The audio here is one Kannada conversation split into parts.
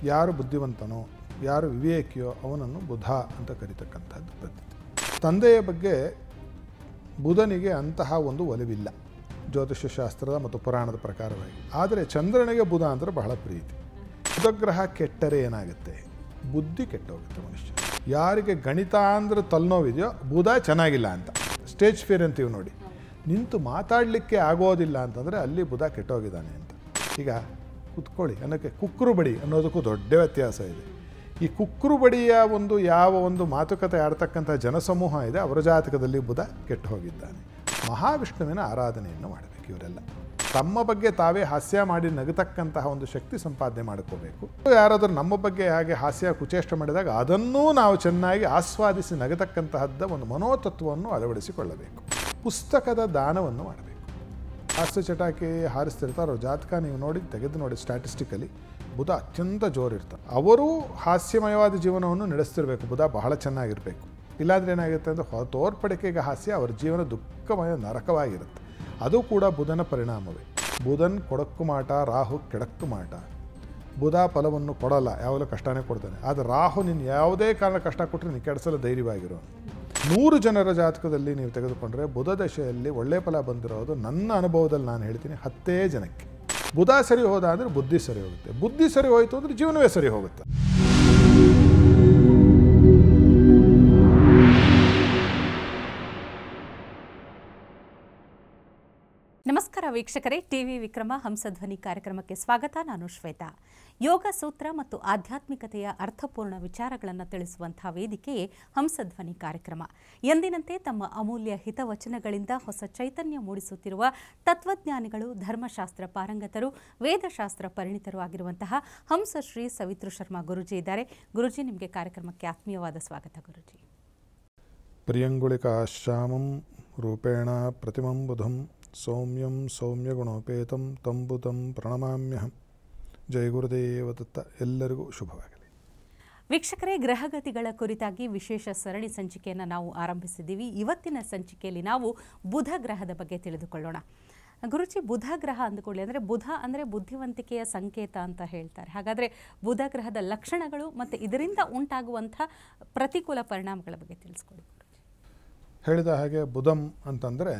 ಯಾರು ಬುದ್ಧಿವಂತನೋ ಯಾರು ವಿವೇಕಿಯೋ ಅವನನ್ನು ಬುಧ ಅಂತ ಕರೀತಕ್ಕಂಥದ್ದು ಪದ್ಧತಿ. ತಂದೆಯ ಬಗ್ಗೆ ಬುಧನಿಗೆ ಅಂತಹ ಒಂದು ಒಲವಿಲ್ಲ ಜ್ಯೋತಿಷ್ಯ ಶಾಸ್ತ್ರದ ಮತ್ತು ಪುರಾಣದ ಪ್ರಕಾರವಾಗಿ. ಆದರೆ ಚಂದ್ರನಿಗೆ ಬುಧ ಅಂದರೆ ಬಹಳ ಪ್ರೀತಿ. ಬುಧಗ್ರಹ ಕೆಟ್ಟರೆ ಏನಾಗುತ್ತೆ? ಬುದ್ಧಿ ಕೆಟ್ಟೋಗುತ್ತೆ ಮನುಷ್ಯ. ಯಾರಿಗೆ ಗಣಿತ ಅಂದ್ರೆ ತಲೆನೋವಿದೆಯೋ ಬುಧ ಚೆನ್ನಾಗಿಲ್ಲ ಅಂತ. ಸ್ಟೇಜ್ ಫಿಯರ್ ಅಂತೀವಿ ನೋಡಿ, ನಿಂತು ಮಾತಾಡಲಿಕ್ಕೆ ಆಗೋದಿಲ್ಲ ಅಂತಂದರೆ ಅಲ್ಲಿ ಬುಧ ಕೆಟ್ಟೋಗಿದ್ದಾನೆ ಅಂತ. ಈಗ ಕುತ್ಕೊಳ್ಳಿ ಅನ್ನೋಕ್ಕೆ ಕುಕ್ಕರು ಬಡಿ ಅನ್ನೋದಕ್ಕೂ ದೊಡ್ಡ ವ್ಯತ್ಯಾಸ ಇದೆ. ಈ ಕುಕ್ಕರು ಬಡಿಯ ಯಾವ ಒಂದು ಮಾತುಕತೆ ಆಡ್ತಕ್ಕಂಥ ಜನಸಮೂಹ ಇದೆ, ಅವರ ಜಾತಕದಲ್ಲಿ ಬುಧ ಕೆಟ್ಟು ಹೋಗಿದ್ದಾನೆ. ಮಹಾವಿಷ್ಣುವಿನ ಆರಾಧನೆಯನ್ನು ಮಾಡಬೇಕು. ಇವರೆಲ್ಲ ತಮ್ಮ ಬಗ್ಗೆ ತಾವೇ ಹಾಸ್ಯ ಮಾಡಿ ನಗತಕ್ಕಂತಹ ಒಂದು ಶಕ್ತಿ ಸಂಪಾದನೆ ಮಾಡ್ಕೋಬೇಕು. ಯಾರಾದರೂ ನಮ್ಮ ಬಗ್ಗೆ ಹಾಗೆ ಹಾಸ್ಯ ಕುಚೇಷ್ಟ ಮಾಡಿದಾಗ ಅದನ್ನೂ ನಾವು ಚೆನ್ನಾಗಿ ಆಸ್ವಾದಿಸಿ ನಗತಕ್ಕಂತಹದ್ದ ಒಂದು ಮನೋತತ್ವವನ್ನು ಅಳವಡಿಸಿಕೊಳ್ಳಬೇಕು. ಪುಸ್ತಕದ ದಾನವನ್ನು ಮಾಡಬೇಕು. ಹಾಸ್ಯ ಚಟಾಕಿ ಹಾರಿಸ್ತಿರ್ತಾರೋ ಜಾತಕ ನೀವು ತೆಗೆದು ನೋಡಿ ಸ್ಟ್ಯಾಟಿಸ್ಟಿಕಲಿ ಬುಧ ಅತ್ಯಂತ ಜೋರಿರ್ತಾರೆ. ಅವರೂ ಹಾಸ್ಯಮಯವಾದ ಜೀವನವನ್ನು ನಡೆಸ್ತಿರ್ಬೇಕು. ಬುಧ ಬಹಳ ಚೆನ್ನಾಗಿರಬೇಕು. ಇಲ್ಲಾಂದ್ರೆ ಏನಾಗುತ್ತೆ ಅಂದರೆ ತೋರ್ಪಡಿಕೆಗೆ ಹಾಸ್ಯ ಅವರ ಜೀವನ ದುಃಖಮಯ ನರಕವಾಗಿರುತ್ತೆ. ಅದು ಕೂಡ ಬುಧನ ಪರಿಣಾಮವೇ. ಬುಧನ್ ಕೊಡಕ್ಕು ಮಾಟ, ರಾಹು ಕೆಡಕ್ಕು ಮಾಟ. ಬುಧ ಫಲವನ್ನು ಕೊಡಲ್ಲ, ಯಾವಾಗಲೂ ಕಷ್ಟನೇ ಕೊಡ್ತಾನೆ. ಆದರೆ ರಾಹು ನೀನು ಯಾವುದೇ ಕಾರಣ ಕಷ್ಟ ಕೊಟ್ಟರೆ ನೀನು ಕೆಡಿಸಲು ಧೈರ್ಯವಾಗಿರೋ. 100 ಜನರ ಜಾತಕದಲ್ಲಿ ನೀವು ತೆಗೆದುಕೊಂಡ್ರೆ ಬುಧ ದಶೆಯಲ್ಲಿ ಒಳ್ಳೆ ಫಲ ಬಂದಿರೋದು ನನ್ನ ಅನುಭವದಲ್ಲಿ ನಾನು ಹೇಳ್ತೀನಿ 10 ಜನಕ್ಕೆ. ಬುಧ ಸರಿ ಹೋದ ಅಂದರೆ ಬುದ್ಧಿ ಸರಿ ಹೋಗುತ್ತೆ. ಬುದ್ಧಿ ಸರಿ ಹೋಯಿತು ಅಂದರೆ ಜೀವನವೇ ಸರಿ ಹೋಗುತ್ತೆ. ನಮಸ್ಕಾರ ವೀಕ್ಷಕರೇ, ಟಿವಿ ವಿಕ್ರಮ ಹಂಸಧ್ವನಿ ಕಾರ್ಯಕ್ರಮಕ್ಕೆ ಸ್ವಾಗತ. ನಾನು ಶ್ವೇತಾ. ಯೋಗ ಸೂತ್ರ ಮತ್ತು ಆಧ್ಯಾತ್ಮಿಕತೆಯ ಅರ್ಥಪೂರ್ಣ ವಿಚಾರಗಳನ್ನು ತಿಳಿಸುವಂತಹ ವೇದಿಕೆಯೇ ಹಂಸಧ್ವನಿ ಕಾರ್ಯಕ್ರಮ. ಎಂದಿನಂತೆ ತಮ್ಮ ಅಮೂಲ್ಯ ಹಿತವಚನಗಳಿಂದ ಹೊಸ ಚೈತನ್ಯ ಮೂಡಿಸುತ್ತಿರುವ ತತ್ವಜ್ಞಾನಿಗಳು, ಧರ್ಮಶಾಸ್ತ್ರ ಪಾರಂಗತರು, ವೇದಶಾಸ್ತ್ರ ಪರಿಣಿತರು ಆಗಿರುವಂತಹ ಹಂಸಶ್ರೀ ಸವಿತೃ ಶರ್ಮಾ ಗುರುಜಿ ಇದ್ದಾರೆ. ಗುರುಜಿ, ನಿಮಗೆ ಕಾರ್ಯಕ್ರಮಕ್ಕೆ ಆತ್ಮೀಯವಾದ ಸ್ವಾಗತ. ಗುರುಜಿ, ಪ್ರಿಯಂಗುಳಿಕಾಶ್ಯಾಮಂ ರೂಪೇಣ ಪ್ರತಿಮಂ ಬುಧಂ ಸೌಮ್ಯಂ ಸೌಮ್ಯಗುಣೋಪೇತಂ ತಂಬುತಂ ಪ್ರಣಮಾಮ್ಯಹಂ. ಜಯ ಗುರುದೇವ ದತ್ತ. ಎಲ್ಲರಿಗೂ ಶುಭವಾಗಲಿ. ವೀಕ್ಷಕರೇ, ಗ್ರಹಗತಿಗಳ ಕುರಿತಾಗಿ ವಿಶೇಷ ಸರಣಿ ಸಂಚಿಕೆಯನ್ನು ನಾವು ಆರಂಭಿಸಿದ್ದೀವಿ. ಇವತ್ತಿನ ಸಂಚಿಕೆಯಲ್ಲಿ ನಾವು ಬುಧ ಗ್ರಹದ ಬಗ್ಗೆ ತಿಳಿದುಕೊಳ್ಳೋಣ. ಗುರುಜಿ, ಬುಧ ಗ್ರಹ ಅಂದುಕೊಳ್ಳಿ ಅಂದರೆ ಬುಧ ಅಂದರೆ ಬುದ್ಧಿವಂತಿಕೆಯ ಸಂಕೇತ ಅಂತ ಹೇಳ್ತಾರೆ. ಹಾಗಾದರೆ ಬುಧ ಗ್ರಹದ ಲಕ್ಷಣಗಳು ಮತ್ತು ಇದರಿಂದ ಉಂಟಾಗುವಂಥ ಪ್ರತಿಕೂಲ ಪರಿಣಾಮಗಳ ಬಗ್ಗೆ ತಿಳಿಸ್ಕೊಡಿ. ಹೇಳಿದ ಹಾಗೆ ಬುಧಂ ಅಂತಂದರೆ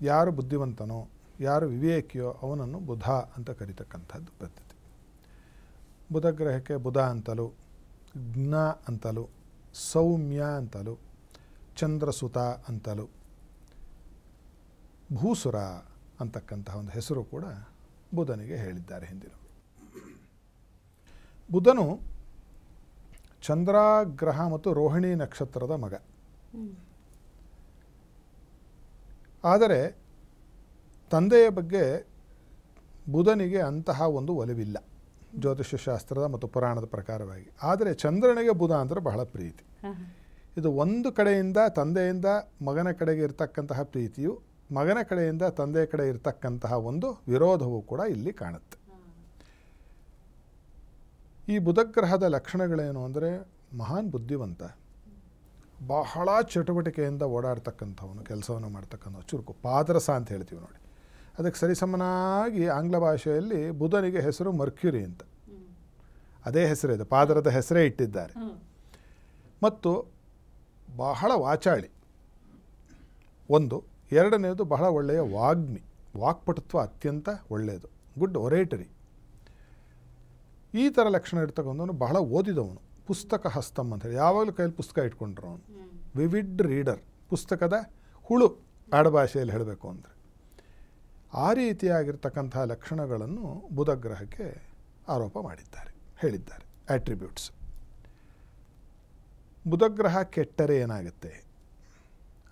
ಯಾರು ಬುದ್ಧಿವಂತನೋ ಯಾರು ವಿವೇಕಿಯೋ ಅವನನ್ನು ಬುಧ ಅಂತ ಕರೀತಕ್ಕಂಥದ್ದು ಪದ್ಧತಿ. ಬುಧ ಗ್ರಹಕ್ಕೆ ಬುಧ ಅಂತಲೂ, ಜ್ಞ ಅಂತಲೂ, ಸೌಮ್ಯ ಅಂತಲೂ, ಚಂದ್ರಸುತ ಅಂತಲೂ, ಭೂಸುರ ಅಂತಕ್ಕಂತಹ ಒಂದು ಹೆಸರು ಕೂಡ ಬುಧನಿಗೆ ಹೇಳಿದ್ದಾರೆ ಹಿಂದಿನವರು. ಬುಧನು ಚಂದ್ರ ಗ್ರಹ ಮತ್ತು ರೋಹಿಣಿ ನಕ್ಷತ್ರದ ಮಗ. ಆದರೆ ತಂದೆಯ ಬಗ್ಗೆ ಬುಧನಿಗೆ ಅಂತಹ ಒಂದು ಒಲವಿಲ್ಲ ಜ್ಯೋತಿಷ್ಯ ಶಾಸ್ತ್ರದ ಮತ್ತು ಪುರಾಣದ ಪ್ರಕಾರವಾಗಿ. ಆದರೆ ಚಂದ್ರನಿಗೆ ಬುಧ ಅಂದರೆ ಬಹಳ ಪ್ರೀತಿ. ಇದು ಒಂದು ಕಡೆಯಿಂದ ತಂದೆಯಿಂದ ಮಗನ ಕಡೆಗೆ ಇರತಕ್ಕಂತಹ ಪ್ರೀತಿಯು, ಮಗನ ಕಡೆಯಿಂದ ತಂದೆಯ ಕಡೆ ಇರತಕ್ಕಂತಹ ಒಂದು ವಿರೋಧವೂ ಕೂಡ ಇಲ್ಲಿ ಕಾಣುತ್ತೆ. ಈ ಬುಧಗ್ರಹದ ಲಕ್ಷಣಗಳೇನು ಅಂದರೆ ಮಹಾನ್ ಬುದ್ಧಿವಂತ, ಬಹಳ ಚಟುವಟಿಕೆಯಿಂದ ಓಡಾಡ್ತಕ್ಕಂಥವನು, ಕೆಲಸವನ್ನು ಮಾಡ್ತಕ್ಕಂಥ ಚುರುಕು, ಪಾದರಸ ಅಂತ ಹೇಳ್ತೀವಿ ನೋಡಿ. ಅದಕ್ಕೆ ಸರಿಸಮನಾಗಿ ಆಂಗ್ಲ ಭಾಷೆಯಲ್ಲಿ ಬುಧನಿಗೆ ಹೆಸರು ಮರ್ಕ್ಯುರಿ ಅಂತ. ಅದೇ ಹೆಸರಿದೆ, ಪಾದರದ ಹೆಸರೇ ಇಟ್ಟಿದ್ದಾರೆ. ಮತ್ತು ಬಹಳ ವಾಚಾಳಿ ಒಂದು. ಎರಡನೇದು ಬಹಳ ಒಳ್ಳೆಯ ವಾಗ್ಮಿ, ವಾಕ್ಪಟುತ್ವ ಅತ್ಯಂತ ಒಳ್ಳೆಯದು, ಗುಡ್ ಒರೇಟರಿ. ಈ ಥರ ಲಕ್ಷಣ ಇರ್ತಕ್ಕಂಥವನು ಬಹಳ ಓದಿದವನು, ಪುಸ್ತಕ ಹಸ್ತಮ್ ಅಂತ ಹೇಳಿ ಯಾವಾಗಲೂ ಕೈಯಲ್ಲಿ ಪುಸ್ತಕ ಇಟ್ಕೊಂಡ್ರು ಅವನು. ವಿವಿಡ್ ರೀಡರ್, ಪುಸ್ತಕದ ಹುಳು ಆಡಭಾಷೆಯಲ್ಲಿ ಹೇಳಬೇಕು ಅಂದರೆ. ಆ ರೀತಿಯಾಗಿರ್ತಕ್ಕಂತಹ ಲಕ್ಷಣಗಳನ್ನು ಬುಧಗ್ರಹಕ್ಕೆ ಆರೋಪ ಮಾಡಿದ್ದಾರೆ, ಹೇಳಿದ್ದಾರೆ. ಆಟ್ರಿಬ್ಯೂಟ್ಸ್. ಬುಧಗ್ರಹ ಕೆಟ್ಟರೆ ಏನಾಗುತ್ತೆ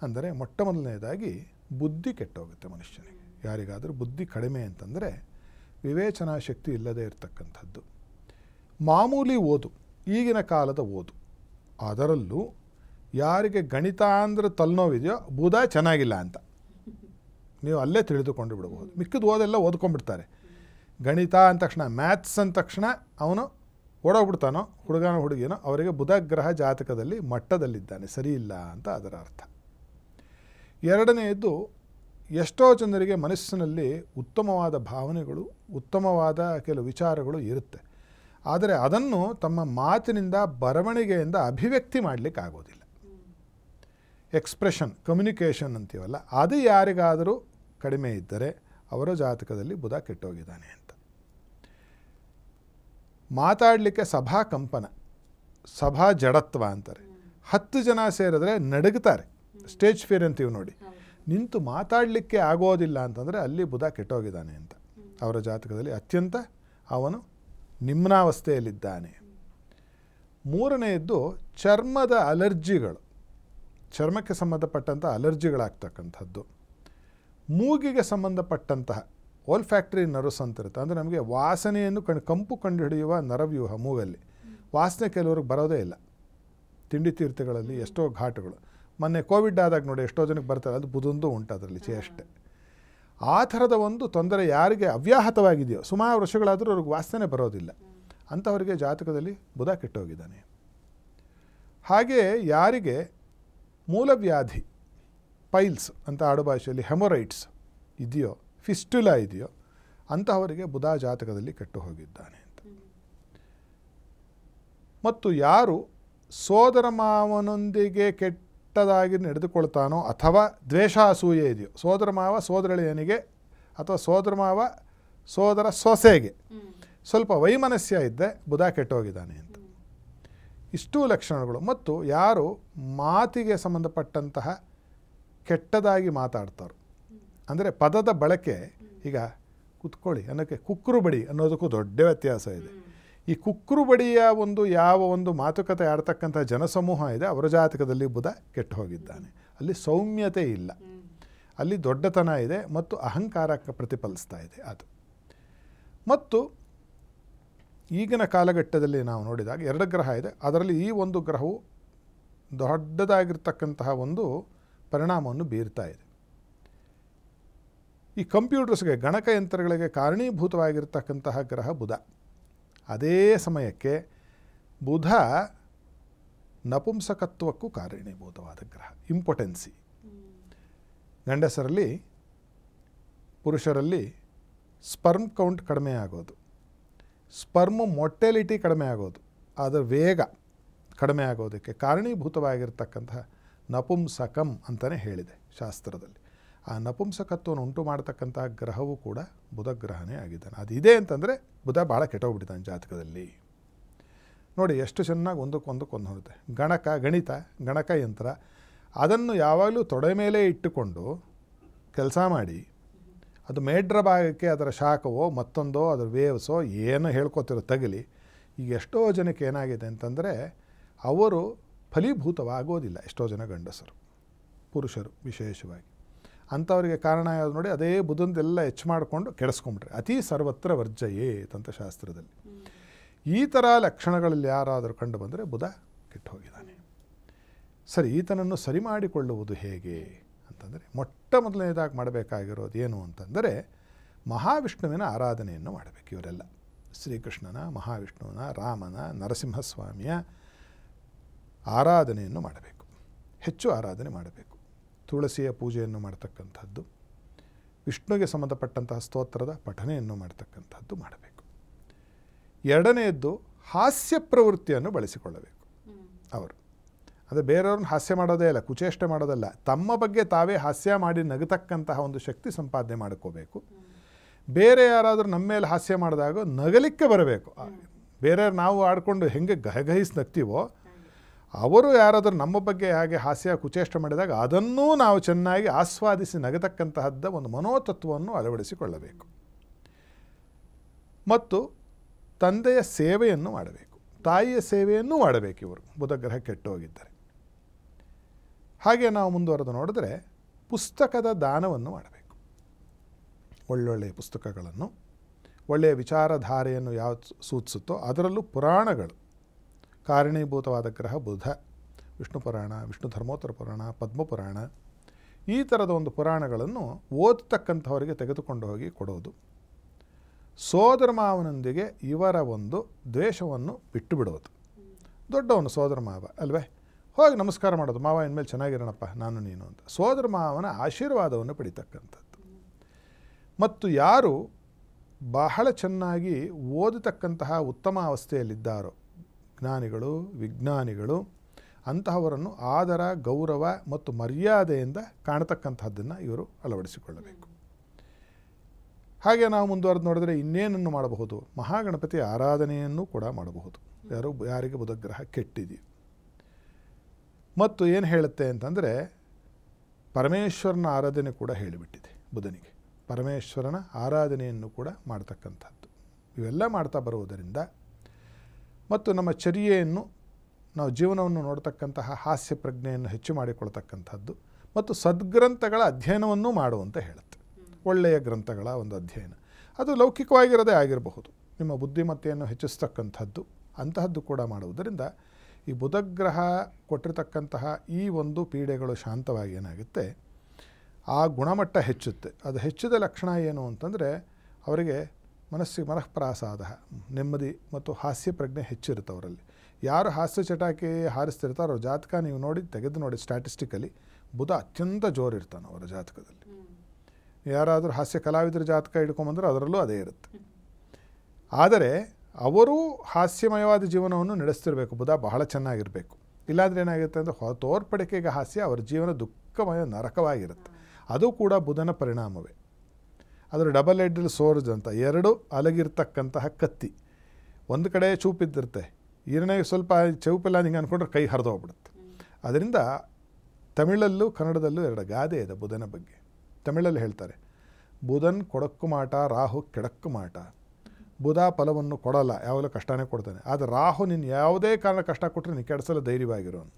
ಅಂದರೆ ಮೊಟ್ಟ ಮೊದಲನೇದಾಗಿ ಬುದ್ಧಿ ಕೆಟ್ಟೋಗುತ್ತೆ ಮನುಷ್ಯನಿಗೆ. ಯಾರಿಗಾದರೂ ಬುದ್ಧಿ ಕಡಿಮೆ ಅಂತಂದರೆ ವಿವೇಚನಾ ಶಕ್ತಿ ಇಲ್ಲದೆ ಇರತಕ್ಕಂಥದ್ದು. ಮಾಮೂಲಿ ಓದು, ಈಗಿನ ಕಾಲದ ಓದು, ಅದರಲ್ಲೂ ಯಾರಿಗೆ ಗಣಿತ ಅಂದ್ರೆ ತಲೆನೋವಿದೆಯೋ ಬುಧ ಚೆನ್ನಾಗಿಲ್ಲ ಅಂತ ನೀವು ಅಲ್ಲೇ ತಿಳಿದುಕೊಂಡು ಬಿಡಬಹುದು. ಮಿಕ್ಕಿದ ಓದೆಲ್ಲ ಓದ್ಕೊಂಡ್ಬಿಡ್ತಾರೆ. ಗಣಿತ ಅಂದ ತಕ್ಷಣ, ಮ್ಯಾಥ್ಸ್ ಅಂದ ತಕ್ಷಣ ಅವನು ಓಡೋಗ್ಬಿಡ್ತಾನೋ, ಹುಡುಗನೋ ಹುಡುಗಿನೋ, ಅವರಿಗೆ ಬುಧ ಗ್ರಹ ಜಾತಕದಲ್ಲಿ ಮಟ್ಟದಲ್ಲಿದ್ದಾನೆ, ಸರಿ ಇಲ್ಲ ಅಂತ ಅದರ ಅರ್ಥ. ಎರಡನೆಯದು, ಎಷ್ಟೋ ಜನರಿಗೆ ಮನಸ್ಸಿನಲ್ಲಿ ಉತ್ತಮವಾದ ಭಾವನೆಗಳು, ಉತ್ತಮವಾದ ಕೆಲವು ವಿಚಾರಗಳು ಇರುತ್ತೆ. ಆದರೆ ಅದನ್ನು ತಮ್ಮ ಮಾತಿನಿಂದ ಬರವಣಿಗೆಯಿಂದ ಅಭಿವ್ಯಕ್ತಿ ಮಾಡಲಿಕ್ಕಾಗೋದಿಲ್ಲ. ಎಕ್ಸ್ಪ್ರೆಷನ್, ಕಮ್ಯುನಿಕೇಷನ್ ಅಂತೀವಲ್ಲ, ಅದು ಯಾರಿಗಾದರೂ ಕಡಿಮೆ ಇದ್ದರೆ ಅವರ ಜಾತಕದಲ್ಲಿ ಬುಧ ಕೆಟ್ಟೋಗಿದ್ದಾನೆ ಅಂತ. ಮಾತಾಡಲಿಕ್ಕೆ ಸಭಾ ಕಂಪನ, ಸಭಾ ಜಡತ್ವ ಅಂತಾರೆ. 10 ಜನ ಸೇರಿದ್ರೆ ನಡುಗ್ತಾರೆ, ಸ್ಟೇಜ್ ಫಿಯರ್ ಅಂತೀವಿ ನೋಡಿ. ನಿಂತು ಮಾತಾಡಲಿಕ್ಕೆ ಆಗೋದಿಲ್ಲ ಅಂತಂದರೆ ಅಲ್ಲಿ ಬುಧ ಕೆಟ್ಟೋಗಿದ್ದಾನೆ ಅಂತ. ಅವರ ಜಾತಕದಲ್ಲಿ ಅತ್ಯಂತ ಅವನು ನಿಮ್ನಾವಸ್ಥೆಯಲ್ಲಿದ್ದಾನೆ. ಮೂರನೆಯದ್ದು ಚರ್ಮದ ಅಲರ್ಜಿಗಳು, ಚರ್ಮಕ್ಕೆ ಸಂಬಂಧಪಟ್ಟಂಥ ಅಲರ್ಜಿಗಳಾಗ್ತಕ್ಕಂಥದ್ದು. ಮೂಗಿಗೆ ಸಂಬಂಧಪಟ್ಟಂತಹ ಓಲ್ಫ್ಯಾಕ್ಟರಿ ನರ್ವ್ಸ್ ಅಂತಿರುತ್ತೆ, ಅಂದರೆ ನಮಗೆ ವಾಸನೆಯನ್ನು ಕಂಪು ಕಂಡುಹಿಡಿಯುವ ನರವ್ಯೂಹ ಮೂಗಲ್ಲಿ. ವಾಸನೆ ಕೆಲವ್ರಿಗೆ ಬರೋದೇ ಇಲ್ಲ. ತಿಂಡಿ ತೀರ್ಥಗಳಲ್ಲಿ ಎಷ್ಟೋ ಘಾಟುಗಳು, ಮೊನ್ನೆ ಕೋವಿಡ್ ಆದಾಗ ನೋಡಿ ಎಷ್ಟೋ ಜನಕ್ಕೆ ಬರ್ತಾರೆ, ಅದು ಬುಧಂದು ಉಂಟು ಅದರಲ್ಲಿ ಅಷ್ಟೇ. ಆ ಥರದ ಒಂದು ತೊಂದರೆ ಯಾರಿಗೆ ಅವ್ಯಾಹತವಾಗಿದೆಯೋ ಸುಮಾರು ವರ್ಷಗಳಾದರೂ ಅವ್ರಿಗೆ ವಾಸನೆ ಬರೋದಿಲ್ಲ, ಅಂಥವರಿಗೆ ಜಾತಕದಲ್ಲಿ ಬುಧ ಕೆಟ್ಟೋಗಿದ್ದಾನೆ. ಹಾಗೆ ಯಾರಿಗೆ ಮೂಲವ್ಯಾಧಿ, ಪೈಲ್ಸ್ ಅಂತ ಆಡುಭಾಷೆಯಲ್ಲಿ ಹೆಮೊರೈಡ್ಸ್ ಇದೆಯೋ, ಫಿಸ್ಟುಲಾ ಇದೆಯೋ, ಅಂತಹವರಿಗೆ ಬುಧ ಜಾತಕದಲ್ಲಿ ಕೆಟ್ಟು ಹೋಗಿದ್ದಾನೆ ಅಂತ. ಮತ್ತು ಯಾರು ಸೋದರ ಮಾವನೊಂದಿಗೆ ಕೆಟ್ಟದಾಗಿ ನಡೆದುಕೊಳ್ತಾನೋ ಅಥವಾ ದ್ವೇಷ ಅಸೂಯೆ ಇದೆಯೋ, ಸೋದರ ಮಾವ ಸೋದರಳಿಯನಿಗೆ ಅಥವಾ ಸೋದರ ಮಾವ ಸೋದರ ಸೊಸೆಗೆ ಸ್ವಲ್ಪ ವೈಮನಸ್ಯ ಇದ್ದರೆ ಬುಧ ಕೆಟ್ಟೋಗಿದ್ದಾನೆ ಅಂತ. ಇಷ್ಟೂ ಲಕ್ಷಣಗಳು. ಮತ್ತು ಯಾರು ಮಾತಿಗೆ ಸಂಬಂಧಪಟ್ಟಂತಹ ಕೆಟ್ಟದಾಗಿ ಮಾತಾಡ್ತಾರೋ, ಅಂದರೆ ಪದದ ಬಳಕೆ, ಈಗ ಕುತ್ಕೊಳ್ಳಿ ಅನ್ನೋಕ್ಕೆ ಕುಕ್ಕರು ಬಡಿ ಅನ್ನೋದಕ್ಕೂ ದೊಡ್ಡ ವ್ಯತ್ಯಾಸ ಇದೆ. ಈ ಕುಕ್ಕರು ಬಡಿಯ ಒಂದು ಯಾವ ಒಂದು ಮಾತುಕತೆ ಆಡ್ತಕ್ಕಂಥ ಜನಸಮೂಹ ಇದೆ, ಅವರ ಜಾತಕದಲ್ಲಿ ಬುಧ ಕೆಟ್ಟು ಹೋಗಿದ್ದಾನೆ. ಅಲ್ಲಿ ಸೌಮ್ಯತೆ ಇಲ್ಲ, ಅಲ್ಲಿ ದೊಡ್ಡತನ ಇದೆ ಮತ್ತು ಅಹಂಕಾರಕ್ಕೆ ಪ್ರತಿಫಲಿಸ್ತಾ ಇದೆ ಅದು. ಮತ್ತು ಈಗಿನ ಕಾಲಘಟ್ಟದಲ್ಲಿ ನಾವು ನೋಡಿದಾಗ 2 ಗ್ರಹ ಇದೆ, ಅದರಲ್ಲಿ ಈ ಒಂದು ಗ್ರಹವು ದೊಡ್ಡದಾಗಿರ್ತಕ್ಕಂತಹ ಒಂದು ಪರಿಣಾಮವನ್ನು ಬೀರ್ತಾ ಇದೆ. ಈ ಕಂಪ್ಯೂಟರ್ಸ್ಗೆ, ಗಣಕಯಂತ್ರಗಳಿಗೆ ಕಾರಣೀಭೂತವಾಗಿರ್ತಕ್ಕಂತಹ ಗ್ರಹ ಬುಧ. ಅದೇ ಸಮಯಕ್ಕೆ ಬುಧ ನಪುಂಸಕತ್ವಕ್ಕೂ ಕಾರಣೀಭೂತವಾದ ಗ್ರಹ, ಇಂಪೊಟೆನ್ಸಿ. ಗಂಡಸರಲ್ಲಿ, ಪುರುಷರಲ್ಲಿ ಸ್ಪರ್ಮ್ ಕೌಂಟ್ ಕಡಿಮೆ ಆಗೋದು, ಸ್ಪರ್ಮ್ ಮೊಟೆಲಿಟಿ ಕಡಿಮೆ ಆಗೋದು, ಅದರ ವೇಗ ಕಡಿಮೆ ಆಗೋದಕ್ಕೆ ಕಾರಣೀಭೂತವಾಗಿರ್ತಕ್ಕಂತಹ ನಪುಂಸಕಂ ಅಂತಲೇ ಹೇಳಿದೆ ಶಾಸ್ತ್ರದಲ್ಲಿ. ಆ ನಪುಂಸಕತ್ವವನ್ನು ಉಂಟು ಮಾಡತಕ್ಕಂಥ ಗ್ರಹವೂ ಕೂಡ ಬುಧ ಗ್ರಹನೇ ಆಗಿದ್ದಾನೆ. ಅದಿದೆ ಅಂತಂದರೆ ಬುಧ ಭಾಳ ಕೆಟ್ಟೋಗ್ಬಿಟ್ಟಿದ್ದಾನೆ ಜಾತಕದಲ್ಲಿ. ನೋಡಿ ಎಷ್ಟು ಚೆನ್ನಾಗಿ ಒಂದಕ್ಕೊಂದು ಹೊಂದುತ್ತೆ. ಗಣಿತ, ಗಣಕಯಂತ್ರ, ಅದನ್ನು ಯಾವಾಗಲೂ ತೊಡೆ ಮೇಲೆ ಇಟ್ಟುಕೊಂಡು ಕೆಲಸ ಮಾಡಿ ಅದು ಮೇಡ್ರ ಭಾಗಕ್ಕೆ ಅದರ ಶಾಖವೋ ಮತ್ತೊಂದೋ ಅದರ ವೇವ್ಸೋ ಏನೋ ಹೇಳ್ಕೊತಿರೋ ತಗಲಿ. ಈಗ ಎಷ್ಟೋ ಜನಕ್ಕೆ ಏನಾಗಿದೆ ಅಂತಂದರೆ ಅವರು ಫಲೀಭೂತವಾಗೋದಿಲ್ಲ. ಎಷ್ಟೋ ಜನ ಗಂಡಸರು, ಪುರುಷರು ವಿಶೇಷವಾಗಿ. ಅಂಥವರಿಗೆ ಕಾರಣ ಯಾವುದು ನೋಡಿ, ಅದೇ ಬುಧಂದೆಲ್ಲ ಹೆಚ್ಚು ಮಾಡಿಕೊಂಡು ಕೆಡಿಸ್ಕೊಂಬಿಟ್ರೆ. ಅತಿ ಸರ್ವತ್ರ ವರ್ಜಯೇತ್ ಅಂತ ಶಾಸ್ತ್ರದಲ್ಲಿ. ಈ ಥರ ಲಕ್ಷಣಗಳಲ್ಲಿ ಯಾರಾದರೂ ಕಂಡು ಬಂದರೆ ಬುಧ ಕೆಟ್ಟು ಹೋಗಿದ್ದಾನೆ. ಸರಿ, ಈತನನ್ನು ಸರಿ ಮಾಡಿಕೊಳ್ಳುವುದು ಹೇಗೆ ಅಂತಂದರೆ, ಮೊಟ್ಟ ಮೊದಲನೇದಾಗಿ ಮಾಡಬೇಕಾಗಿರೋದು ಏನು ಅಂತಂದರೆ ಮಹಾವಿಷ್ಣುವಿನ ಆರಾಧನೆಯನ್ನು ಮಾಡಬೇಕು. ಇವರೆಲ್ಲ ಶ್ರೀಕೃಷ್ಣನ, ಮಹಾವಿಷ್ಣುವಿನ, ರಾಮನ, ನರಸಿಂಹಸ್ವಾಮಿಯ ಆರಾಧನೆಯನ್ನು ಮಾಡಬೇಕು. ಹೆಚ್ಚು ಆರಾಧನೆ ಮಾಡಬೇಕು. ತುಳಸಿಯ ಪೂಜೆಯನ್ನು ಮಾಡ್ತಕ್ಕಂಥದ್ದು, ವಿಷ್ಣುವಿಗೆ ಸಂಬಂಧಪಟ್ಟಂತಹ ಸ್ತೋತ್ರದ ಪಠನೆಯನ್ನು ಮಾಡ್ತಕ್ಕಂಥದ್ದು ಮಾಡಬೇಕು. ಎರಡನೆಯದ್ದು ಹಾಸ್ಯ ಪ್ರವೃತ್ತಿಯನ್ನು ಬಳಸಿಕೊಳ್ಳಬೇಕು ಅವರು. ಅದು ಬೇರೆಯವ್ರನ್ನ ಹಾಸ್ಯ ಮಾಡೋದೇ ಇಲ್ಲ, ಕುಚೇಷ್ಟೆ ಮಾಡೋದಲ್ಲ, ತಮ್ಮ ಬಗ್ಗೆ ತಾವೇ ಹಾಸ್ಯ ಮಾಡಿ ನಗತಕ್ಕಂತಹ ಒಂದು ಶಕ್ತಿ ಸಂಪಾದನೆ ಮಾಡ್ಕೋಬೇಕು. ಬೇರೆ ಯಾರಾದರೂ ನಮ್ಮ ಮೇಲೆ ಹಾಸ್ಯ ಮಾಡಿದಾಗ ನಗಲಿಕ್ಕೆ ಬರಬೇಕು. ಬೇರೆಯವ್ರು ನಾವು ಆಡ್ಕೊಂಡು ಹೆಂಗೆ ಗಹಗಹಿಸಿ ನಗ್ತೀವೋ, ಅವರು ಯಾರಾದರೂ ನಮ್ಮ ಬಗ್ಗೆ ಹಾಗೆ ಹಾಸ್ಯ ಕುಚೇಷ್ಟೆ ಮಾಡಿದಾಗ ಅದನ್ನೂ ನಾವು ಚೆನ್ನಾಗಿ ಆಸ್ವಾದಿಸಿ ನಗತಕ್ಕಂತಹದ್ದ ಒಂದು ಮನೋತತ್ವವನ್ನು ಅಳವಡಿಸಿಕೊಳ್ಳಬೇಕು. ಮತ್ತು ತಂದೆಯ ಸೇವೆಯನ್ನು ಮಾಡಬೇಕು, ತಾಯಿಯ ಸೇವೆಯನ್ನು ಮಾಡಬೇಕು. ಇವರು ಬುಧಗ್ರಹ ಕೆಟ್ಟು ಹೋಗಿದ್ದಾರೆ. ಹಾಗೆ ನಾವು ಮುಂದುವರೆದು ನೋಡಿದ್ರೆ ಪುಸ್ತಕದ ದಾನವನ್ನು ಮಾಡಬೇಕು. ಒಳ್ಳೊಳ್ಳೆಯ ಪುಸ್ತಕಗಳನ್ನು, ಒಳ್ಳೆಯ ವಿಚಾರಧಾರೆಯನ್ನು ಯಾವುದು ಸೂಚಿಸುತ್ತೋ ಅದರಲ್ಲೂ ಪುರಾಣಗಳು ಕಾರಣೀಭೂತವಾದ ಗ್ರಹ ಬುಧ. ವಿಷ್ಣು ಪುರಾಣ, ವಿಷ್ಣು ಧರ್ಮೋತ್ತರ ಪುರಾಣ, ಪದ್ಮಪುರಾಣ, ಈ ಥರದ ಒಂದು ಪುರಾಣಗಳನ್ನು ಓದತಕ್ಕಂಥವರಿಗೆ ತೆಗೆದುಕೊಂಡು ಹೋಗಿ ಕೊಡೋದು. ಸೋದರ ಮಾವನೊಂದಿಗೆ ಇವರ ಒಂದು ದ್ವೇಷವನ್ನು ಬಿಟ್ಟು ಬಿಡೋದು. ದೊಡ್ಡವನು ಸೋದರ ಮಾವ ಅಲ್ವೇ, ಹೋಗಿ ನಮಸ್ಕಾರ ಮಾಡೋದು, ಮಾವ ಇನ್ಮೇಲೆ ಚೆನ್ನಾಗಿರೋಣಪ್ಪ ನಾನು ನೀನು ಅಂತ. ಸೋದರ ಮಾವನ ಆಶೀರ್ವಾದವನ್ನು ಪಡಿತಕ್ಕಂಥದ್ದು. ಮತ್ತು ಯಾರು ಬಹಳ ಚೆನ್ನಾಗಿ ಓದತಕ್ಕಂತಹ ಉತ್ತಮ ಅವಸ್ಥೆಯಲ್ಲಿದ್ದಾರೋ ಜ್ಞಾನಿಗಳು, ವಿಜ್ಞಾನಿಗಳು, ಅಂತಹವರನ್ನು ಆದರ, ಗೌರವ ಮತ್ತು ಮರ್ಯಾದೆಯಿಂದ ಕಾಣತಕ್ಕಂಥದ್ದನ್ನು ಇವರು ಅಳವಡಿಸಿಕೊಳ್ಳಬೇಕು. ಹಾಗೆ ನಾವು ಮುಂದುವರೆದು ನೋಡಿದ್ರೆ ಇನ್ನೇನನ್ನು ಮಾಡಬಹುದು? ಮಹಾಗಣಪತಿ ಆರಾಧನೆಯನ್ನು ಕೂಡ ಮಾಡಬಹುದು. ಯಾರಿಗೆ ಬುಧಗ್ರಹ ಕೆಟ್ಟಿದೆಯೋ. ಮತ್ತು ಏನು ಹೇಳುತ್ತೆ ಅಂತಂದರೆ ಪರಮೇಶ್ವರನ ಆರಾಧನೆ ಕೂಡ ಹೇಳಿಬಿಟ್ಟಿದೆ ಬುಧನಿಗೆ. ಪರಮೇಶ್ವರನ ಆರಾಧನೆಯನ್ನು ಕೂಡ ಮಾಡ್ತಕ್ಕಂಥದ್ದು. ಇವೆಲ್ಲ ಮಾಡ್ತಾ ಬರುವುದರಿಂದ ಮತ್ತು ನಮ್ಮ ಚರ್ಯೆಯನ್ನು, ನಾವು ಜೀವನವನ್ನು ನೋಡ್ತಕ್ಕಂತಹ ಹಾಸ್ಯ ಪ್ರಜ್ಞೆಯನ್ನು ಹೆಚ್ಚು ಮಾಡಿಕೊಳ್ತಕ್ಕಂಥದ್ದು ಮತ್ತು ಸದ್ಗ್ರಂಥಗಳ ಅಧ್ಯಯನವನ್ನು ಮಾಡುವಂತ ಹೇಳುತ್ತೆ. ಒಳ್ಳೆಯ ಗ್ರಂಥಗಳ ಒಂದು ಅಧ್ಯಯನ, ಅದು ಲೌಕಿಕವಾಗಿರೋದೇ ಆಗಿರಬಹುದು, ನಿಮ್ಮ ಬುದ್ಧಿಮತ್ತೆಯನ್ನು ಹೆಚ್ಚಿಸ್ತಕ್ಕಂಥದ್ದು, ಅಂತಹದ್ದು ಕೂಡ ಮಾಡುವುದರಿಂದ ಈ ಬುಧಗ್ರಹ ಕೊಟ್ಟಿರ್ತಕ್ಕಂತಹ ಈ ಒಂದು ಪೀಡೆಗಳು ಶಾಂತವಾಗಿ ಏನಾಗುತ್ತೆ, ಆ ಗುಣಮಟ್ಟ ಹೆಚ್ಚುತ್ತೆ. ಅದು ಹೆಚ್ಚಿದ ಲಕ್ಷಣ ಏನು ಅಂತಂದರೆ ಅವರಿಗೆ ಮನಸ್ಸಿಗೆ ಮನಃಪ್ರಾಸಾದ, ನೆಮ್ಮದಿ ಮತ್ತು ಹಾಸ್ಯ ಪ್ರಜ್ಞೆ ಹೆಚ್ಚಿರುತ್ತೆ ಅವರಲ್ಲಿ. ಯಾರು ಹಾಸ್ಯ ಚಟಾಕಿ ಹಾರಿಸ್ತಿರ್ತಾರೋ ಅವ್ರ ಜಾತಕ ನೀವು ತೆಗೆದು ನೋಡಿ ಸ್ಟ್ಯಾಟಿಸ್ಟಿಕಲಿ ಬುಧ ಅತ್ಯಂತ ಜೋರಿರ್ತಾನೆ ಅವರ ಜಾತಕದಲ್ಲಿ. ಯಾರಾದರೂ ಹಾಸ್ಯ ಕಲಾವಿದರ ಜಾತಕ ಹಿಡ್ಕೊಂಬಂದ್ರೆ ಅದರಲ್ಲೂ ಅದೇ ಇರುತ್ತೆ. ಆದರೆ ಅವರು ಹಾಸ್ಯಮಯವಾದ ಜೀವನವನ್ನು ನಡೆಸ್ತಿರಬೇಕು, ಬುಧ ಬಹಳ ಚೆನ್ನಾಗಿರಬೇಕು. ಇಲ್ಲಾಂದರೆ ಏನಾಗುತ್ತೆ ಅಂದರೆ ತೋರ್ಪಡಿಕೆಗೆ ಹಾಸ್ಯ, ಅವರ ಜೀವನ ದುಃಖಮಯ ನರಕವಾಗಿರುತ್ತೆ. ಅದು ಕೂಡ ಬುಧನ ಪರಿಣಾಮವೇ. ಅದರ ಡಬಲ್ ಎಡ್ಡ್ ಸೋರ್ಡ್ ಅಂತ ಎರಡು ಅಲಗಿರ್ತಕ್ಕಂತಹ ಕತ್ತಿ. ಒಂದು ಕಡೆ ಚೂಪಿದ್ದಿರುತ್ತೆ, ಈರನೇ ಸ್ವಲ್ಪ ಚೌಪಿಲ್ಲ ಹಿಂಗೆ ಅಂದ್ಕೊಂಡ್ರೆ ಕೈ ಹರಿದೋಗ್ಬಿಡುತ್ತೆ. ಅದರಿಂದ ತಮಿಳಲ್ಲೂ ಕನ್ನಡದಲ್ಲೂ ಎರಡು ಗಾದೆ ಇದೆ ಬುಧನ ಬಗ್ಗೆ. ತಮಿಳಲ್ಲಿ ಹೇಳ್ತಾರೆ, ಬುಧನ್ ಕೊಡಕ್ಕು ಮಾಟ, ರಾಹು ಕೆಡಕ್ಕು ಮಾಟ. ಬುಧ ಫಲವನ್ನು ಕೊಡಲ್ಲ, ಯಾವಾಗಲೂ ಕಷ್ಟನೇ ಕೊಡ್ತಾನೆ. ಆದರೆ ರಾಹು ನೀನು ಯಾವುದೇ ಕಾರಣ ಕಷ್ಟ ಕೊಟ್ಟರೆ ನೀನು ಕೆಡಿಸಲು ಧೈರ್ಯವಾಗಿರೋನು.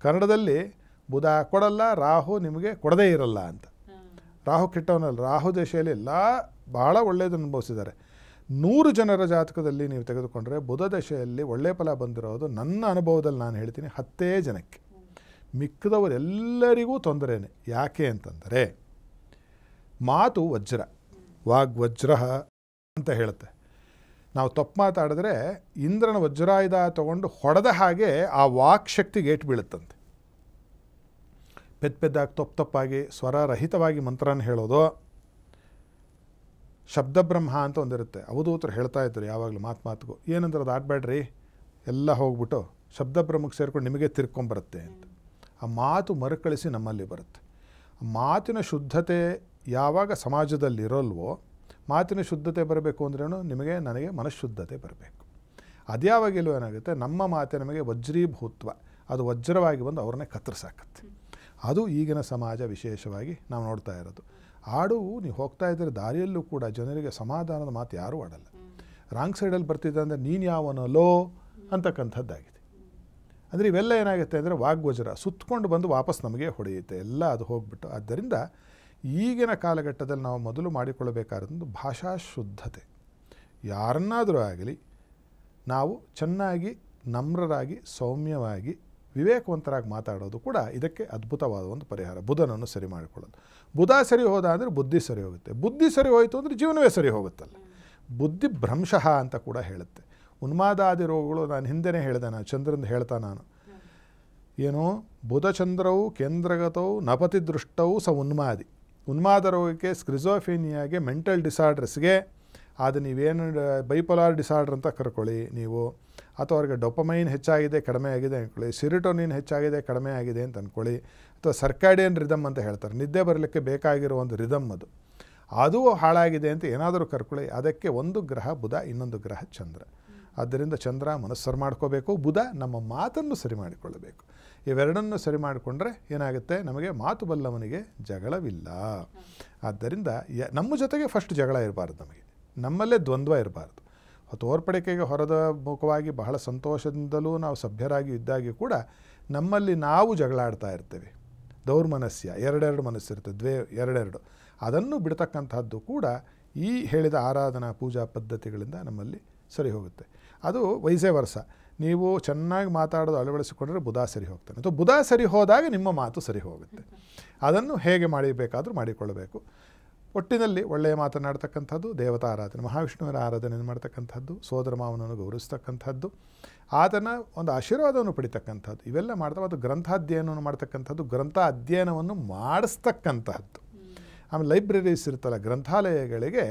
ಕನ್ನಡದಲ್ಲಿ ಬುಧ ಕೊಡಲ್ಲ, ರಾಹು ನಿಮಗೆ ಕೊಡದೇ ಇರಲ್ಲ ಅಂತ. ರಾಹು ಕೆಟ್ಟವನಲ್ಲ, ರಾಹು ದಶೆಯಲ್ಲಿ ಎಲ್ಲ ಭಾಳ ಒಳ್ಳೆಯದನ್ನು ಅನುಭವಿಸಿದ್ದಾರೆ. 100 ಜನರ ಜಾತಕದಲ್ಲಿ ನೀವು ತೆಗೆದುಕೊಂಡ್ರೆ ಬುಧ ದಶೆಯಲ್ಲಿ ಒಳ್ಳೆಯ ಫಲ ಬಂದಿರೋದು ನನ್ನ ಅನುಭವದಲ್ಲಿ ನಾನು ಹೇಳ್ತೀನಿ 10 ಜನಕ್ಕೆ. ಮಿಕ್ಕಿದವರೆಲ್ಲರಿಗೂ ತೊಂದರೆನೇ. ಯಾಕೆ ಅಂತಂದರೆ ಮಾತು ವಜ್ರ, ವಾಗ್ವಜ್ರ ಅಂತ ಹೇಳುತ್ತೆ. ನಾವು ತಪ್ಪು ಮಾತಾಡಿದ್ರೆ ಇಂದ್ರನ ವಜ್ರಾಯುಧ ತಗೊಂಡು ಹೊಡೆದ ಹಾಗೆ ಆ ವಾಕ್ ಶಕ್ತಿಗೆ ಏಟು ಬೀಳುತ್ತಂತೆ. ಪೆದ್ದಾಗಿ ತಪ್ಪಾಗಿ ಸ್ವರರಹಿತವಾಗಿ ಮಂತ್ರನ ಹೇಳೋದು. ಶಬ್ದಬ್ರಹ್ಮ ಅಂತ ಒಂದಿರುತ್ತೆ, ಅವಧೂತರು ಹೇಳ್ತಾ ಇದ್ರು ಯಾವಾಗಲೂ ಮಾತಿಗೂ, ಏನಂದ್ರೆ ಅದು ಆಡಬೇಡ್ರಿ, ಎಲ್ಲ ಹೋಗ್ಬಿಟ್ಟು ಶಬ್ದಬ್ರಹ್ಮಕ್ಕೆ ಸೇರ್ಕೊಂಡು ನಿಮಗೆ ತಿರ್ಕೊಂಬರುತ್ತೆ ಅಂತ. ಆ ಮಾತು ಮರುಕಳಿಸಿ ನಮ್ಮಲ್ಲಿ ಬರುತ್ತೆ. ಮಾತಿನ ಶುದ್ಧತೆ ಯಾವಾಗ ಸಮಾಜದಲ್ಲಿ ಇರೋಲ್ವೋ, ಮಾತಿನ ಶುದ್ಧತೆ ಬರಬೇಕು ಅಂದ್ರೇನು, ನಿಮಗೆ ನನಗೆ ಮನಃಶುದ್ಧತೆ ಬರಬೇಕು. ಅದ್ಯಾವಾಗೆಲ್ಲೂ ಏನಾಗುತ್ತೆ, ನಮ್ಮ ಮಾತೆ ನಮಗೆ ವಜ್ರೀಭೂತ್ವ, ಅದು ವಜ್ರವಾಗಿ ಬಂದು ಅವ್ರನ್ನೇ ಕತ್ತರಿಸಾಕತ್ತೆ. ಅದು ಈಗಿನ ಸಮಾಜ ವಿಶೇಷವಾಗಿ ನಾವು ನೋಡ್ತಾ ಇರೋದು. ಆಡು ನೀವು ಹೋಗ್ತಾ ಇದ್ದರೆ ದಾರಿಯಲ್ಲೂ ಕೂಡ ಜನರಿಗೆ ಸಮಾಧಾನದ ಮಾತು ಯಾರೂ ಆಡಲ್ಲ. ರಾಂಗ್ ಸೈಡಲ್ಲಿ ಬರ್ತಿದ್ದೆ ಅಂದರೆ ನೀನು ಯಾವನಲ್ಲೋ ಅಂತಕ್ಕಂಥದ್ದಾಗಿದೆ. ಅಂದರೆ ಇವೆಲ್ಲ ಏನಾಗುತ್ತೆ ಅಂದರೆ ವಾಗ್ವಜ್ರ ಸುತ್ತಕೊಂಡು ಬಂದು ವಾಪಸ್ ನಮಗೆ ಹೊಡೆಯುತ್ತೆ, ಎಲ್ಲ ಅದು ಹೋಗ್ಬಿಟ್ಟು. ಆದ್ದರಿಂದ ಈಗಿನ ಕಾಲಘಟ್ಟದಲ್ಲಿ ನಾವು ಮೊದಲು ಮಾಡಿಕೊಳ್ಳಬೇಕಾದಂಥ ಭಾಷಾ ಶುದ್ಧತೆ. ಯಾರನ್ನಾದರೂ ಆಗಲಿ ನಾವು ಚೆನ್ನಾಗಿ ನಮ್ರರಾಗಿ ಸೌಮ್ಯವಾಗಿ ವಿವೇಕವಂತರಾಗಿ ಮಾತಾಡೋದು ಕೂಡ ಇದಕ್ಕೆ ಅದ್ಭುತವಾದ ಒಂದು ಪರಿಹಾರ. ಬುಧನನ್ನು ಸರಿ ಮಾಡಿಕೊಳ್ಳೋದು. ಬುಧ ಸರಿ ಹೋದ ಅಂದರೆ ಬುದ್ಧಿ ಸರಿ ಹೋಗುತ್ತೆ. ಬುದ್ಧಿ ಸರಿ ಹೋಯಿತು ಅಂದರೆ ಜೀವನವೇ ಸರಿ ಹೋಗುತ್ತಲ್ಲ. ಬುದ್ಧಿ ಭ್ರಂಶಃ ಅಂತ ಕೂಡ ಹೇಳುತ್ತೆ. ಉನ್ಮಾದಾದಿ ರೋಗಗಳು ನಾನು ಹಿಂದೆನೇ ಹೇಳಿದೆ, ನಾನು ಚಂದ್ರಂದು ಹೇಳ್ತಾ ನಾನು ಏನು, ಬುಧಚಂದ್ರವು ಕೇಂದ್ರಗತವು ನಪತಿ ದೃಷ್ಟವು ಸ ಉನ್ಮಾದಿ. ಉನ್ಮಾದ ರೋಗಕ್ಕೆ, ಸ್ಕ್ರಿಜೋಫೇನಿಯಾಗೆ, ಮೆಂಟಲ್ ಡಿಸಾರ್ಡರ್ಸ್ಗೆ, ಅದು ನೀವೇನು ಬೈಪೋಲಾರ್ ಡಿಸಾರ್ಡರ್ ಅಂತ ಕರ್ಕೊಳ್ಳಿ ನೀವು, ಅಥವಾ ಅವ್ರಿಗೆ ಡೊಪಮೈನ್ ಹೆಚ್ಚಾಗಿದೆ ಕಡಿಮೆ ಆಗಿದೆ ಅಂದ್ಕೊಳ್ಳಿ, ಸಿರಿಟೋನಿನ್ ಹೆಚ್ಚಾಗಿದೆ ಕಡಿಮೆ ಆಗಿದೆ ಅಂತ ಅಂದ್ಕೊಳ್ಳಿ, ಅಥವಾ ಸರ್ಕಾಡಿಯನ್ ರಿದಮ್ ಅಂತ ಹೇಳ್ತಾರೆ, ನಿದ್ದೆ ಬರಲಿಕ್ಕೆ ಬೇಕಾಗಿರೋ ಒಂದು ರಿದಮ್ ಅದು ಹಾಳಾಗಿದೆ ಅಂತ ಏನಾದರೂ ಕರ್ಕೊಳ್ಳಿ. ಅದಕ್ಕೆ ಒಂದು ಗ್ರಹ ಬುಧ, ಇನ್ನೊಂದು ಗ್ರಹ ಚಂದ್ರ. ಆದ್ದರಿಂದ ಚಂದ್ರ ಮನಸ್ಸು ಸರಿ ಮಾಡ್ಕೋಬೇಕು, ಬುಧ ನಮ್ಮ ಮಾತನ್ನು ಸರಿ ಮಾಡಿಕೊಳ್ಳಬೇಕು. ಇವೆರಡನ್ನು ಸರಿ ಮಾಡಿಕೊಂಡ್ರೆ ಏನಾಗುತ್ತೆ, ನಮಗೆ ಮಾತು ಬಲ್ಲವನಿಗೆ ಜಗಳವಿಲ್ಲ. ಆದ್ದರಿಂದ ನಮ್ಮ ಜೊತೆಗೆ ಫಸ್ಟ್ ಜಗಳ ಇರಬಾರ್ದು, ನಮ್ಮಲ್ಲೇ ದ್ವಂದ್ವ ಇರಬಾರ್ದು. ತೋರ್ಪಡಿಕೆಗೆ ಹೊರದ ಮುಖವಾಗಿ ಬಹಳ ಸಂತೋಷದಿಂದಲೂ ನಾವು ಸಭ್ಯರಾಗಿ ಇದ್ದಾಗಿ ಕೂಡ ನಮ್ಮಲ್ಲಿ ನಾವು ಜಗಳಾಡ್ತಾ ಇರ್ತೇವೆ. ದೌರ್ಮನಸ್ಯ, ಎರಡೆರಡು ಮನಸ್ಸಿರುತ್ತೆ, ಎರಡೆರಡು. ಅದನ್ನು ಬಿಡ್ತಕ್ಕಂಥದ್ದು ಕೂಡ ಈ ಹೇಳಿದ ಆರಾಧನಾ ಪೂಜಾ ಪದ್ಧತಿಗಳಿಂದ ನಮ್ಮಲ್ಲಿ ಸರಿ ಹೋಗುತ್ತೆ. ಅದು ವೈಸೇ ವರ್ಷ. ನೀವು ಚೆನ್ನಾಗಿ ಮಾತಾಡೋದು ಅಳವಡಿಸಿಕೊಂಡ್ರೆ ಬುಧ ಸರಿ ಹೋಗ್ತಾನೆ. ಅಥವಾ ಬುಧ ಸರಿ ಹೋದಾಗ ನಿಮ್ಮ ಮಾತು ಸರಿ ಹೋಗುತ್ತೆ. ಅದನ್ನು ಹೇಗೆ ಮಾಡಬೇಕಾದರೂ ಮಾಡಿಕೊಳ್ಳಬೇಕು. ಒಟ್ಟಿನಲ್ಲಿ ಒಳ್ಳೆಯ ಮಾತನಾಡ್ತಕ್ಕಂಥದ್ದು, ದೇವತಾ ಆರಾಧನೆ, ಮಹಾವಿಷ್ಣುವಿನ ಆರಾಧನೆಯನ್ನು ಮಾಡ್ತಕ್ಕಂಥದ್ದು, ಸೋದರ ಮಾವನನ್ನು ಗೌರವಿಸ್ತಕ್ಕಂಥದ್ದು, ಆತನ ಒಂದು ಆಶೀರ್ವಾದವನ್ನು ಪಡಿತಕ್ಕಂಥದ್ದು, ಇವೆಲ್ಲ ಮಾಡ್ತಾ ಮತ್ತು ಗ್ರಂಥಾಧ್ಯಯನವನ್ನು ಮಾಡ್ತಕ್ಕಂಥದ್ದು, ಗ್ರಂಥ ಅಧ್ಯಯನವನ್ನು ಮಾಡಿಸ್ತಕ್ಕಂಥದ್ದು. ಆಮೇಲೆ ಲೈಬ್ರರೀಸ್ ಇರುತ್ತಲ್ಲ, ಗ್ರಂಥಾಲಯಗಳಿಗೆ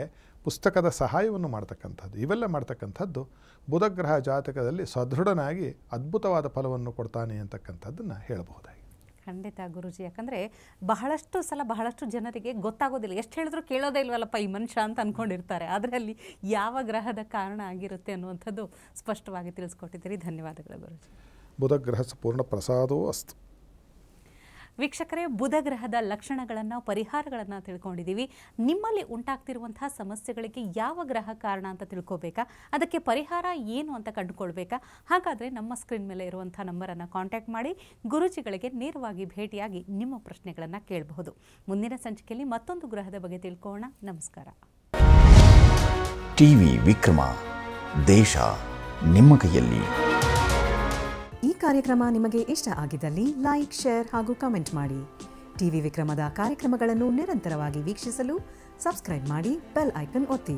ಪುಸ್ತಕದ ಸಹಾಯವನ್ನು ಮಾಡ್ತಕ್ಕಂಥದ್ದು, ಇವೆಲ್ಲ ಮಾಡ್ತಕ್ಕಂಥದ್ದು ಬುಧಗ್ರಹ ಜಾತಕದಲ್ಲಿ ಸದೃಢನಾಗಿ ಅದ್ಭುತವಾದ ಫಲವನ್ನು ಕೊಡ್ತಾನೆ ಅಂತಕ್ಕಂಥದ್ದನ್ನು ಹೇಳಬಹುದಾಗಿ. ಖಂಡಿತ ಗುರುಜಿ, ಯಾಕಂದರೆ ಬಹಳಷ್ಟು ಜನರಿಗೆ ಗೊತ್ತಾಗೋದಿಲ್ಲ, ಎಷ್ಟು ಹೇಳಿದ್ರು ಕೇಳೋದೇ ಇಲ್ವಲ್ಲಪ್ಪ ಈ ಮನುಷ್ಯ ಅಂತ ಅಂದ್ಕೊಂಡಿರ್ತಾರೆ. ಅದರಲ್ಲಿ ಯಾವ ಗ್ರಹದ ಕಾರಣ ಆಗಿರುತ್ತೆ ಅನ್ನುವಂಥದ್ದು ಸ್ಪಷ್ಟವಾಗಿ ತಿಳಿಸ್ಕೊಟ್ಟಿದ್ದೀರಿ. ಧನ್ಯವಾದಗಳು ಗುರುಜಿ. ಬುಧಗ್ರಹ ಪೂರ್ಣ ಪ್ರಸಾದವೂ ಅಸ್ತು. ವೀಕ್ಷಕರೇ, ಬುಧಗ್ರಹದ ಲಕ್ಷಣಗಳನ್ನು, ಪರಿಹಾರಗಳನ್ನು ತಿಳ್ಕೊಂಡಿದ್ದೀವಿ. ನಿಮ್ಮಲ್ಲಿ ಉಂಟಾಗ್ತಿರುವಂತಹ ಸಮಸ್ಯೆಗಳಿಗೆ ಯಾವ ಗ್ರಹ ಕಾರಣ ಅಂತ ತಿಳ್ಕೊಬೇಕಾ, ಅದಕ್ಕೆ ಪರಿಹಾರ ಏನು ಅಂತ ಕಂಡುಕೊಳ್ಬೇಕಾ? ಹಾಗಾದರೆ ನಮ್ಮ ಸ್ಕ್ರೀನ್ ಮೇಲೆ ಇರುವಂಥ ನಂಬರನ್ನು ಕಾಂಟ್ಯಾಕ್ಟ್ ಮಾಡಿ ಗುರುಜಿಗಳಿಗೆ ನೇರವಾಗಿ ಭೇಟಿಯಾಗಿ ನಿಮ್ಮ ಪ್ರಶ್ನೆಗಳನ್ನು ಕೇಳಬಹುದು. ಮುಂದಿನ ಸಂಚಿಕೆಯಲ್ಲಿ ಮತ್ತೊಂದು ಗ್ರಹದ ಬಗ್ಗೆ ತಿಳ್ಕೊಳ್ಳೋಣ. ನಮಸ್ಕಾರ. ಟಿವಿ ವಿಕ್ರಮ, ದೇಶ ನಿಮ್ಮ ಕೈಯಲ್ಲಿ. ಈ ಕಾರ್ಯಕ್ರಮ ನಿಮಗೆ ಇಷ್ಟ ಆಗಿದ್ದಲ್ಲಿ ಲೈಕ್, ಶೇರ್ ಹಾಗೂ ಕಮೆಂಟ್ ಮಾಡಿ. ಟಿವಿ ವಿಕ್ರಮದ ಕಾರ್ಯಕ್ರಮಗಳನ್ನು ನಿರಂತರವಾಗಿ ವೀಕ್ಷಿಸಲು ಸಬ್ಸ್ಕ್ರೈಬ್ ಮಾಡಿ, ಬೆಲ್ ಐಕನ್ ಒತ್ತಿ.